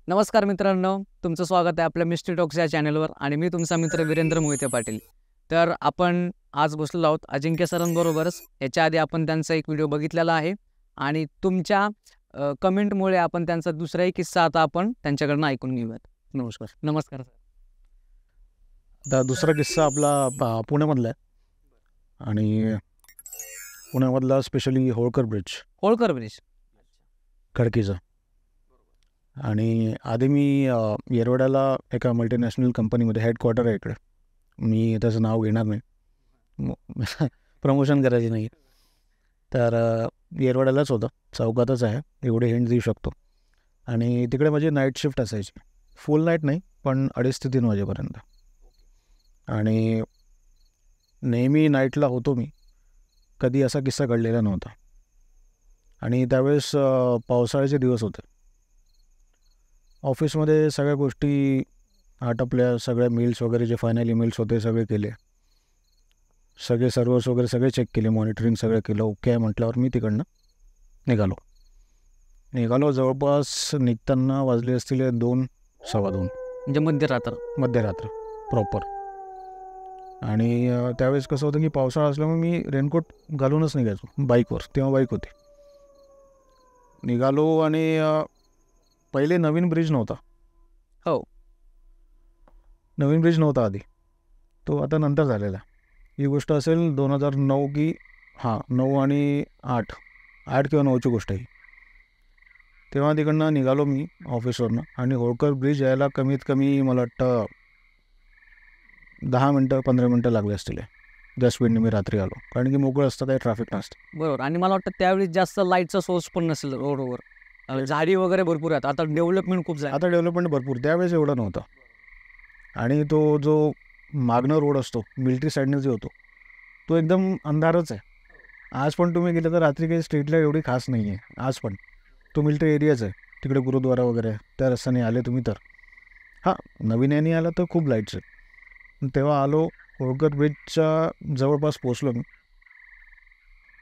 नमस्कार मित्रांनो, तुमचं स्वागत आहे आपल्या मिस्ट्री टॉक्स या चॅनलवर आणि मी तुमचा मित्र वीरेंद्र मोहिते पाटील. तर आपण आज बसलेलो आहोत अजिंक्य सरांबरोबरच. याच्या आधी आपण त्यांचा एक व्हिडिओ बघितलेला आहे आणि तुमच्या कमेंटमुळे आपण त्यांचा दुसराही किस्सा आता आपण त्यांच्याकडनं ऐकून घेऊयात. नमस्कार. नमस्कार सर. आता दुसरा किस्सा आपला पुण्यामधला आहे आणि पुण्यामधला स्पेशली होळकर ब्रिज खडकीचा. आणि आधी मी येरवड्याला एका मल्टीनॅशनल कंपनीमध्ये हेडक्वार्टर आहे इकडे. मी त्याचं नाव घेणार नाही, प्रमोशन करायची नाही. तर येरवड्यालाच होतं, चौकातच आहे, एवढे हिंट देऊ शकतो. आणि तिकडे माझी नाईट शिफ्ट असायची, फुल नाईट नाही पण 2:30 ते 3 वाजेपर्यंत. आणि नेहमी नाईटला होतो मी, कधी असा किस्सा घडलेला नव्हता. आणि त्यावेळेस पावसाळ्याचे दिवस होते. ऑफिसमध्ये सगळ्या गोष्टी आटपल्या, सगळ्या मेल्स वगैरे जे फायनल ईमेल्स होते सगळे केले, सगळे सर्व्हर्स वगैरे सगळे चेक केले, मॉनिटरिंग सगळं केलं. ओके आहे म्हटल्यावर मी तिकडनं निघालो. जवळपास निघताना वाजले असतील 2, 2:15 म्हणजे मध्यरात्र प्रॉपर. आणि त्यावेळेस कसं होतं की पावसाळा असल्यामुळे मी रेनकोट घालूनच निघायचो बाईकवर. तेव्हा बाईक होती. निघालो आणि पहिले नवीन ब्रिज नव्हता. नवीन ब्रिज नव्हता आधी, तो आता नंतर झालेला. ही गोष्ट असेल 2009 की 9 आणि 8 किंवा 9ची गोष्ट आहे. तेव्हा तिकडनं निघालो मी ऑफिसवरनं आणि होळकर ब्रिज यायला कमीत कमी मला वाटतं 10-15 मिनटं लागले असतील. त्या स्पीडने मी रात्री आलो, कारण की मोकळं असतं, काही ट्रॅफिक नसतं. बरोबर. आणि मला वाटतं त्यावेळी जास्त लाईटचा सोर्स पण नसेल रोडवर, झाडी वगैरे भरपूर आहेत. आता डेव्हलपमेंट खूप झालं. आता डेव्हलपमेंट भरपूर, त्यावेळेस एवढं नव्हतं. आणि तो जो मागणं रोड असतो मिलिटरी साईडने जे होतो, तो एकदम अंधारच आहे. आज पण तुम्ही गेले तर रात्री काही स्ट्रीट लाईट एवढी खास नाही आहे. आज पण तो मिलिटरी एरियाच आहे, तिकडे गुरुद्वारा वगैरे, त्या रस्त्याने आले तुम्ही तर नवीन याने आला तर खूप लाईट्स आहेत. तेव्हा आलो, होळकर ब्रिजच्या जवळपास पोचलो मी.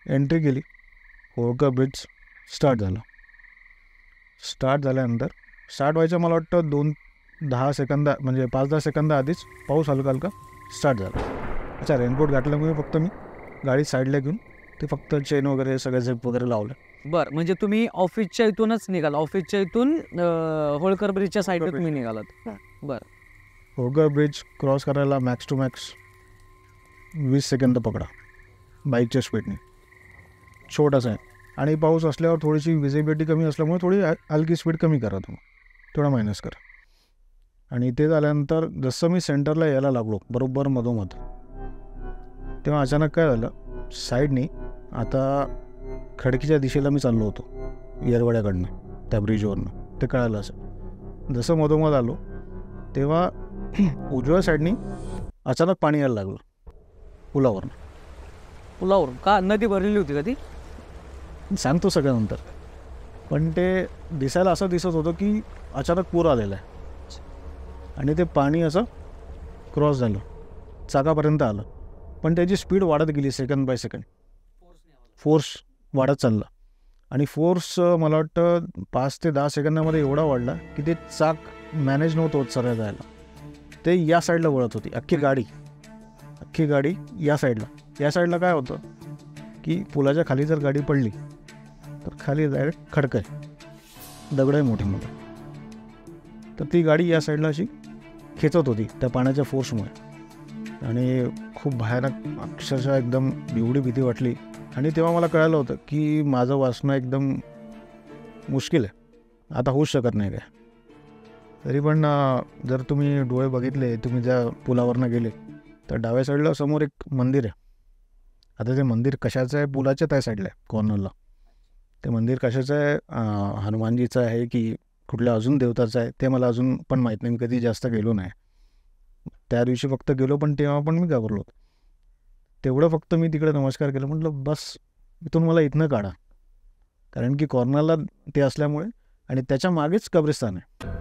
एंट्री केली, होळकर ब्रिज स्टार्ट झाल्यानंतर स्टार्ट व्हायचं मला वाटतं 2-10 सेकंद, म्हणजे 5-10 सेकंद आधीच पाऊस हलका स्टार्ट झाला. अच्छा, रेनकोट घातल्यामुळे फक्त मी गाडी साईडला घेऊन ते फक्त चेन वगैरे सगळं झेप वगैरे लावलं. बरं. म्हणजे तुम्ही ऑफिसच्या इथूनच निघाला, ऑफिसच्या इथून होळकर ब्रिजच्या साईडला तुम्ही निघालात. बरं. होळकर ब्रिज क्रॉस करायला मॅक्स टू मॅक्स 20 सेकंद पकडा बाईकच्या स्पीडने. छोटासा आहे आणि पाऊस असल्यावर थोडीशी विजिबिलिटी कमी असल्यामुळे थोडी हलकी स्पीड कमी करा, तुम्ही थोडा मायनस करा. आणि ते झाल्यानंतर जसं मी सेंटरला यायला लागलो बरोबर मधोमध, तेव्हा अचानक काय झालं, साईडने आता खडकीच्या दिशेला मी चाललो होतो येरवड्याकडनं, त्या ब्रिजवरनं, ते कळालं. असं जसं मधोमध आलो तेव्हा उजव्या साईडनी अचानक पाणी यायला लागलं पुलावरून. का नदी भरलेली होती का ती? सांगतो सगळ्यानंतर. पण ते दिसायला असं दिसत होतं की अचानक पूर आलेला आहे आणि ते पाणी असं क्रॉस झालं, चाकापर्यंत आलं. पण त्याची स्पीड वाढत गेली सेकंड बाय सेकंड, फोर्स वाढत चालला. आणि फोर्स मला वाटतं 5 ते 10 सेकंदामध्ये एवढा वाढला की ते चाक मॅनेज नव्हतं होत सरळ जायला. ते या साईडला वळत होती अख्खी गाडी या साईडला काय होतं की पुलाच्या खाली जर गाडी पडली तर खाली डायरेक्ट खडकं आहे, दगड आहे मोठे मोठे. तर ती गाडी या साईडला अशी खेचत होती त्या पाण्याच्या फोर्समुळे. आणि खूप भयानक, अक्षरशः एकदम एवढी भीती वाटली. आणि तेव्हा मला कळालं होतं की माझं वाचणं एकदम मुश्किल आहे, आता होऊच शकत नाही काय. तरी पण जर तुम्ही डोळे बघितले, तुम्ही ज्या पुलावरनं गेले तर डाव्या साईडला समोर एक मंदिर आहे. आता ते मंदिर कशाचं आहे, पुलाच्या त्या साईडला आहे कॉर्नरला. ते मंदिर कशाचं आहे, हनुमानजीचं आहे की कुठल्या अजून देवताचं आहे ते मला अजून पण माहीत नाही, मी कधी जास्त गेलो नाही. त्या दिवशी फक्त गेलो, पण तेव्हा पण मी घाबरलो होतो. तेवढं फक्त मी तिकडे नमस्कार केलं, म्हटलं बस इथून मला इथनं काढा, कारण की कॉर्नरला ते असल्यामुळे. आणि त्याच्या मागेच कब्रिस्तान आहे,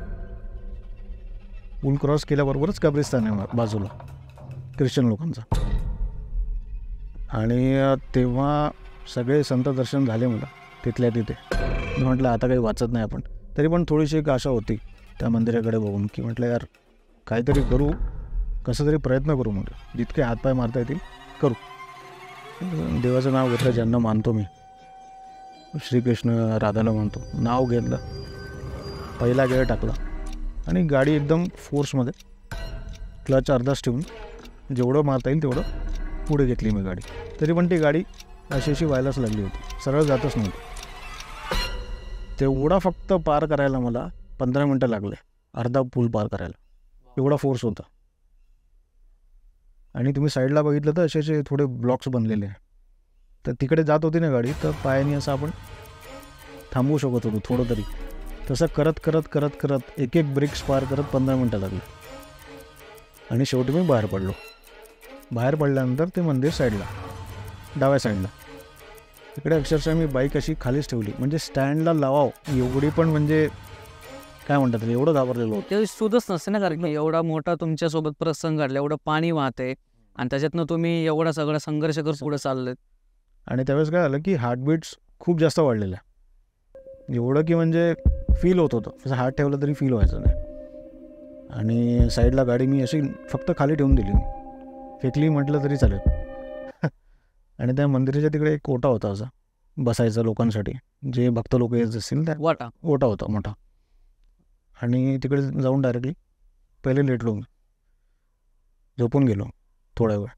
पूल क्रॉस केल्याबरोबरच कब्रिस्तान आहे बाजूला ख्रिश्चन लोकांचा. आणि तेव्हा सगळे संत दर्शन झाले मला. तिथल्या तिथे. मी म्हटलं आता काही वाचत नाही आपण, तरी पण थोडीशी एक आशा होती त्या मंदिराकडे बघून, की म्हटलं यार काहीतरी करू, कसं तरी प्रयत्न करू, म्हणजे जितके हातपाय मारता येतील करू. देवाचं नाव घेतलं, ज्यांना मानतो मी, श्रीकृष्ण राधाला मानतो, नाव घेतलं, पहिला गेअर टाकला आणि गाडी एकदम फोर्समध्ये क्लच अर्धाच ठेवून जेवढं मारता येईल तेवढं पुढे घेतली मी गाडी. तरी पण ती गाडी अशी व्हायलाच लागली होती, सरळ जातच नव्हती. तेवढा फक्त पार करायला मला 15 मिनटं लागले, अर्धा पूल पार करायला, एवढा फोर्स होता. आणि तुम्ही साईडला बघितलं तर असे थोडे ब्लॉक्स बनलेले आहे, तर तिकडे जात होती ना गाडी, तर पायाने असं आपण थांबवू शकत होतो थोडं तरी. तसं करत करत करत करत एक एक ब्रेक्स पार करत 15 मिनटं लागली आणि शेवटी मी बाहेर पडलो. बाहेर पडल्यानंतर ते मंदिर साईडला, डाव्या साईडला, तिकडे अक्षरशः मी बाईक अशी खालीच ठेवली, म्हणजे स्टँडला लावाव एवढी पण, म्हणजे काय म्हणतात, एवढं घाबरलेलो होतं. ते सुदच नसते ना, कारण की एवढा मोठा तुमच्यासोबत प्रसंग घडला, एवढं पाणी वाहते आणि त्याच्यातनं तुम्ही एवढा सगळा संघर्ष करत पुढे चाललेत. आणि त्यावेळेस काय झालं की हार्टबीट्स खूप जास्त वाढलेल्या, एवढं की म्हणजे फील होत होतं, असं हात ठेवलं तरी फील व्हायचं नाही. आणि साईडला गाडी मी अशी फक्त खाली ठेवून दिली, फेकली म्हटलं तरी चालेल. आणि त्या मंदिराच्या तिकडे एक ओटा होता असा बसायचा लोकांसाठी, जे भक्त लोक येत असतील, त्या वाटा ओटा होता मोठा. आणि तिकडे जाऊन डायरेक्टली पहिले लेटलो मी, झोपून गेलो थोडा वेळ.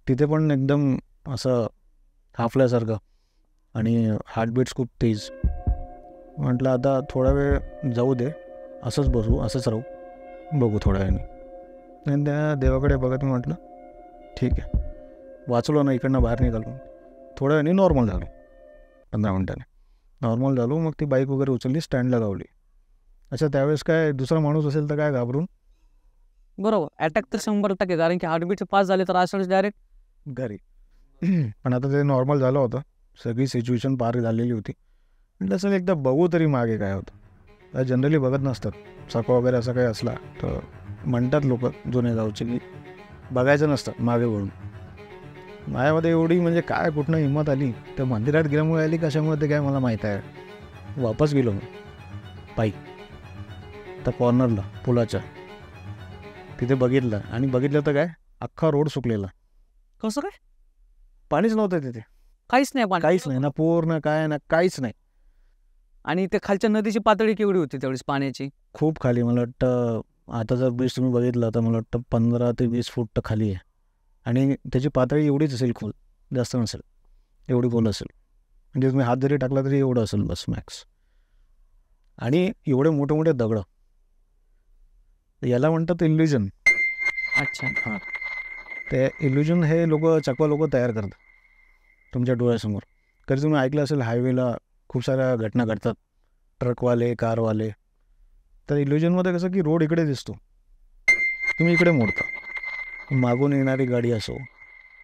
तिथे पण एकदम असं हाफल्यासारखं आणि हार्टबीट्स खूप तेज. म्हटलं आता थोडा वेळ जाऊ दे, असंच बसू, असंच राहू, बघू थोड्या वेळाने. आणि त्या देवाकडे बघत मी म्हटलं ठीक आहे, वाचलो ना, इकडनं बाहेर निघालो, थोड्या वेळाने नॉर्मल झालो, 15 मिनटाने नॉर्मल झालो. मग ती बाईक वगैरे उचलली, स्टँडला लावली. अच्छा, त्यावेळेस काय दुसरा माणूस असेल तर काय घाबरून बरोबर, अटॅक तर 100%, कारण की हार्टबीट पास झाले तर असं डायरेक्ट घरी. पण आता ते नॉर्मल झालं होतं, सगळी सिच्युएशन पार झालेली होती. म्हटलं असेल एकदा बघू तरी मागे काय होतं. जनरली बघत नसतात, चका वगैरे असं काही असला तर म्हणतात लोक जुने गावचे की बघायचं नसतं मागे वळून. माझ्यामध्ये एवढी म्हणजे काय कुठनं हिंमत आली, तर मंदिरात गेल्यामुळे आली, कशामुळे ते काय मला माहीत आहे. वापस गेलो मी पायी तर कॉर्नरला पुलाच्या तिथे बघितलं, आणि बघितलं तर काय अख्खा रोड सुकलेला, कसं काय, पाणीच नव्हतं तिथे, काहीच नाही पाणी, काहीच नाही ना, पूर ना काय ना, काहीच नाही. आणि ते खालच्या नदीची पातळी केवढी होती त्यावेळेस पाण्याची? खूप खाली, मला वाटतं आता जर ब्रिज तुम्ही बघितलं तर मला वाटतं 15 ते 20 फूट तर खाली आहे. आणि त्याची पातळी एवढीच असेल, खोल जास्त नसेल, एवढी खोल असेल, म्हणजे तुम्ही हात जरी टाकला तरी एवढं असेल बस मॅक्स. आणि एवढे मोठे मोठे दगड, याला म्हणतात इल्युजन. अच्छा, हां, ते इल्युजन हे चकवा लोक तयार करतात तुमच्या डोळ्यासमोर. कधी तुम्ही ऐकलं असेल हायवेला खूप साऱ्या घटना घडतात, ट्रकवाले, कारवाले. तर इल्युजनमध्ये कसं की रोड इकडे दिसतो, तुम्ही इकडे मोडता, मागून येणारी गाडी असो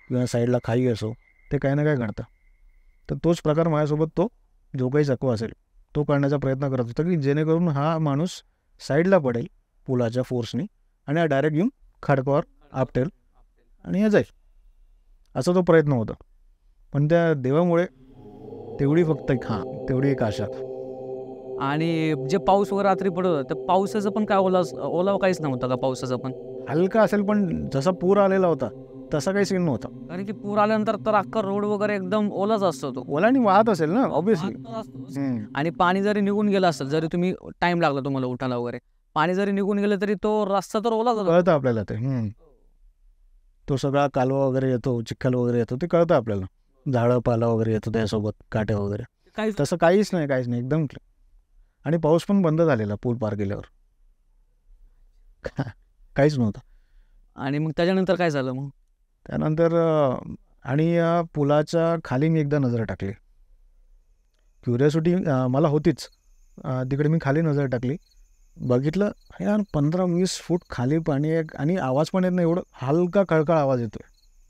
किंवा साईडला खाई असो, ते काही ना काय घडतं. तर तोच प्रकार माझ्यासोबत, तो जो काही चकवा असेल तो करण्याचा प्रयत्न करत होता, की जेणेकरून हा माणूस साईडला पडेल पुलाच्या फोर्सनी आणि हा डायरेक्ट येऊन खडकावर आपटेल आणि हे जाईल, असा तो प्रयत्न होता. पण त्या देवामुळे तेवढी फक्त तेवढी एक आशा. आणि जे पाऊस वगैरे रात्री पडत होता, तर पावसाचं पण काय ओलावा काहीच नव्हता का पावसाचं पण? हलका असेल, पण जसा पूर आलेला होता तसा काही सीन नव्हता. कारण की पूर आल्यानंतर तर अख्खा रोड वगैरे एकदम ओलाच असतो तो. ओलांनी वाहत असेल ना ऑब्व्हियसली. आणि पाणी जरी निघून गेलं असेल, जरी तुम्ही टाइम लागला तुम्हाला उठायला वगैरे, पाणी जरी निघून गेलं तरी तो रस्ता तर ओलाच होता. कळतं आपल्याला ते. तो सगळा कालवा वगैरे येतो, चिखल वगैरे येतो, ते कळतं आपल्याला. झाडं पाला वगैरे येतो त्यासोबत, काटे वगैरे. काही तसं काहीच नाही एकदम क्लिअर. आणि पाऊस पण बंद झालेला पूल पार केल्यावर, काहीच नव्हतं. आणि मग त्याच्यानंतर काय झालं मग? त्यानंतर आणि या पुलाच्या खाली मी एकदा नजर टाकली. क्युरिओसिटी मला होतीच, तिकडे मी खाली नजर टाकली, बघितलं यार 15-20 फूट खाली पाणी आहे आणि आवाज पण येत नाही, एवढं हलका खळखळ आवाज येतोय,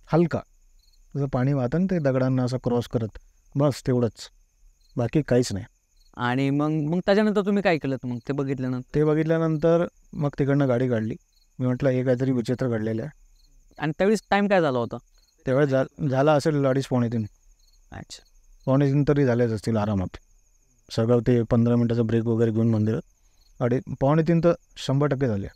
हलका, जसं पाणी वाहतं ते दगडांना असं क्रॉस करत, बस तेवढंच, बाकी काहीच नाही. आणि मग त्याच्यानंतर तुम्ही काय केलं मग ते बघितल्यानंतर मग तिकडनं गाडी काढली. मी म्हटलं हे काहीतरी विचित्र घडलेलं आहे. आणि त्यावेळेस टाईम काय झाला होता? त्यावेळेस झाला असेल 2:30-3. अच्छा. पावणे 3 तरी झालेच असतील आरामात. सगळं ते 15 मिनटाचा ब्रेक वगैरे घेऊन मंदिरात पावणे 3 तर 100% झाले.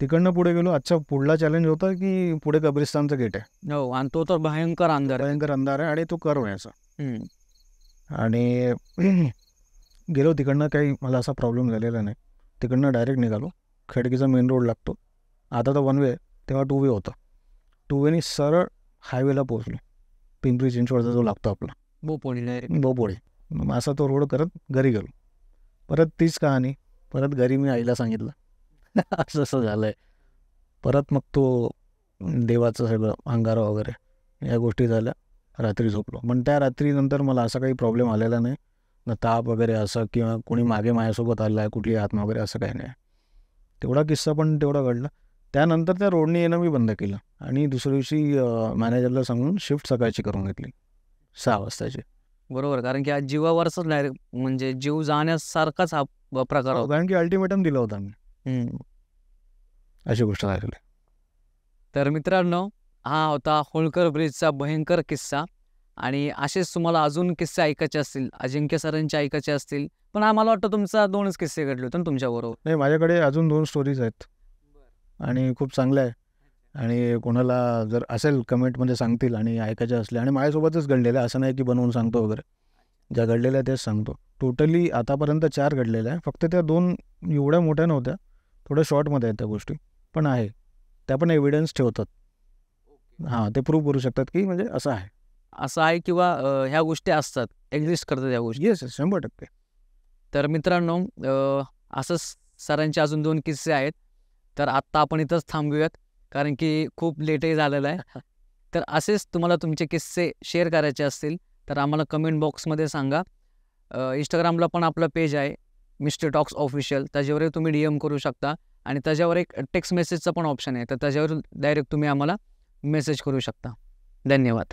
तिकडनं पुढे गेलो. आजचा पुढला चॅलेंज होता की पुढे कब्रिस्तानचं गेट आहे. हो, आणि तो तर भयंकर अंधार आहे. भयंकर अंधार आहे आणि तो कर्व आहे असा. हम्म. आणि गेलो तिकडनं. काही मला असा प्रॉब्लेम झालेला नाही. तिकडनं डायरेक्ट निघालो. खडकीचा मेन रोड लागतो. आता तर 1 वे, तेव्हा 2 वे होता. 2 वेनी सरळ हायवेला पोहोचलो. पिंपरी चिंचवडचा जो लागतो आपला बोपोळी डायरेक्ट. बोपोळी. मग असा तो रोड करत घरी गेलो. परत तीच कहाणी. परत घरी मी आईला सांगितलं असं असं झालं आहे. परत मग तो देवाचं सगळं अंगारा वगैरे या गोष्टी झाल्या. रात्री झोपलो. पण त्या रात्रीनंतर मला असा काही प्रॉब्लेम आलेला नाही. ना ताप वगैरे असं किंवा कोणी मागे माझ्यासोबत आलं आहे कुठली आत्मा वगैरे असं काही नाही. तेवढा किस्सा पण तेवढा घडला. त्यानंतर त्या रोडने येणं मी बंद केलं आणि दुसऱ्या दिवशी मॅनेजरला सांगून शिफ्ट सकाळची करून घेतली 6 वाजताची. बरोबर, कारण की आज जीवावरच डायरेक्ट म्हणजे जीव जाण्यासारखाच हा प्रकार होता. कारण की अल्टिमेटम दिला होता मी. हम्म. अशी गोष्ट झालेली. तर मित्रांनो, हा होता होळकर ब्रिजचा भयंकर किस्सा. आणि असेच तुम्हाला अजून किस्से ऐकायचे असतील, अजिंक्य सरांचे ऐकायचे असतील, पण आम्हाला वाटतं तुमचा 2च किस्से घडले होते ना तुमच्याबरोबर. नाही, माझ्याकडे अजून 2 स्टोरीज आहेत आणि खूप चांगल्या आहे. आणि कोणाला जर असेल कमेंटमध्ये सांगतील आणि ऐकायचे असले, आणि माझ्यासोबतच घडलेलं आहे, असं नाही की बनवून सांगतो वगैरे. ज्या घडलेल्या तेच सांगतो. टोटली आतापर्यंत 4 घडलेल्या आहे. फक्त त्या 2 एवढ्या मोठ्या नव्हत्या, थोड्या शॉर्टमध्ये आहेत त्या गोष्टी, पण आहे. त्या पण एव्हिडन्स ठेवतात. हां, ते प्रूव्ह करू शकतात की म्हणजे असं आहे. असं आहे किंवा ह्या गोष्टी असतात, एक्झिस्ट करतात ह्या गोष्टी. येस, 100%. तर मित्रांनो, असंच सरांचे अजून 2 किस्से आहेत. तर आत्ता आपण इथंच थांबूयात, कारण की खूप लेटही झालेलं आहे. तर असेच तुम्हाला तुमचे किस्से शेअर करायचे असतील तर आम्हाला कमेंट बॉक्समध्ये सांगा. इंस्टाग्रामला पण आपलं पेज आहे मिस्टर टॉक्स ऑफिशियल, त्याच्यावरही तुम्ही DM करू शकता. आणि त्याच्यावर एक टेक्स्ट मेसेजचा पण ऑप्शन आहे, तर त्याच्यावर डायरेक्ट तुम्ही आम्हाला मेसेज करू शकता. धन्यवाद.